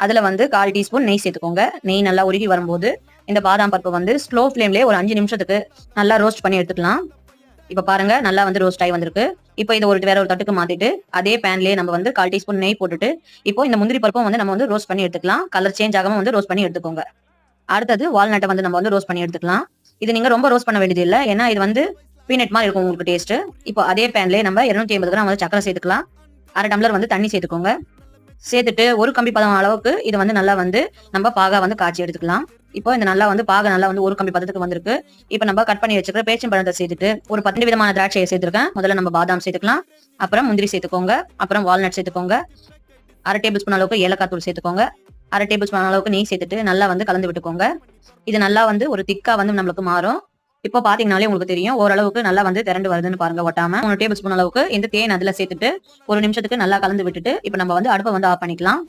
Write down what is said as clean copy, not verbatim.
அதுல வந்து 1/4 டீஸ்பூன் நெய் சேர்த்துக்கோங்க. நெய் நல்லா உருகி வரும்போது இந்த பாதாம் பருப்பு வந்து ஸ்லோ ஃபிளேம்லயே ஒரு 5 நிமிஷத்துக்கு நல்லா ரோஸ்ட் பண்ணி எடுத்துக்கலாம். இப்ப பாருங்க நல்லா வந்து ரோஸ்ட் ஆகி வந்திருக்கு. இப்போ இதை வேற ஒரு தட்டுக்கு மாத்திட்டு அதே பேன்லயே நம்ம வந்து 1/4 டீஸ்பூன் நெய் போட்டுட்டு இப்போ இந்த முந்திரி பருப்பும் வந்து நம்ம வந்து ரோஸ்ட் பண்ணி எடுத்துக்கலாம். கலர் சேஞ்ச் ஆகாம வந்து ரோஸ்ட் பண்ணி எடுத்துக்கோங்க. அடுத்தது வால்நட்டை வந்து நம்ம வந்து ரோஸ்ட் பண்ணி எடுத்துக்கலாம். இது நீங்க ரொம்ப ரோஸ்ட் பண்ண வேண்டியது இல்லை, ஏன்னா இது வந்து பீனட் மாதிரி இருக்கும் உங்களுக்கு டேஸ்ட். இப்போ அதே பேன்லயே நம்ம 250 கிராம் வந்து சக்கரை சேர்த்துக்கலாம். 1/2 டம்ளர் வந்து தண்ணி சேர்த்துக்கோங்க. சேர்த்துட்டு ஒரு கம்பி பதம் அளவுக்கு இது வந்து நல்லா வந்து நம்ம பாகா வந்து காய்ச்சி எடுத்துக்கலாம். இப்போ இந்த நல்லா வந்து பாக நல்லா வந்து ஒரு கம்பி பதத்துக்கு வந்திருக்கு. இப்போ நம்ம கட் பண்ணி வச்சுக்கிற பேச்சம்பழத்தை சேர்த்துட்டு ஒரு 10 விதமான திராட்சையை சேர்த்துருக்கேன். முதல்ல நம்ம பாதாம் சேர்த்துக்கலாம், அப்புறம் முந்திரி சேர்த்துக்கோங்க, அப்புறம் வால்நட் சேர்த்துக்கோங்க, 1/2 டேபிள் ஸ்பூன் அளவுக்கு ஏலக்காய் தூள் சேர்த்துக்கோங்க, 1/2 டேபிள் ஸ்பூன் அளவுக்கு நெய் சேர்த்துட்டு நல்லா வந்து கலந்து விட்டுக்கோங்க. இது நல்லா வந்து ஒரு திக்கா வந்து நம்மளுக்கு மாறும். இப்போ பாத்தீங்கன்னாலே உங்களுக்கு தெரியும் ஓரளவுக்கு நல்லா வந்து திரண்டு வருதுன்னு பாருங்க ஒட்டாம. 3 டேபிள் ஸ்பூன் அளவுக்கு இந்த தேன் அதுல சேர்த்துட்டு ஒரு நிமிஷத்துக்கு நல்லா கலந்து விட்டுட்டு இப்போ நம்ம வந்து அடுப்பை வந்து ஆஃப் பண்ணிக்கலாம்.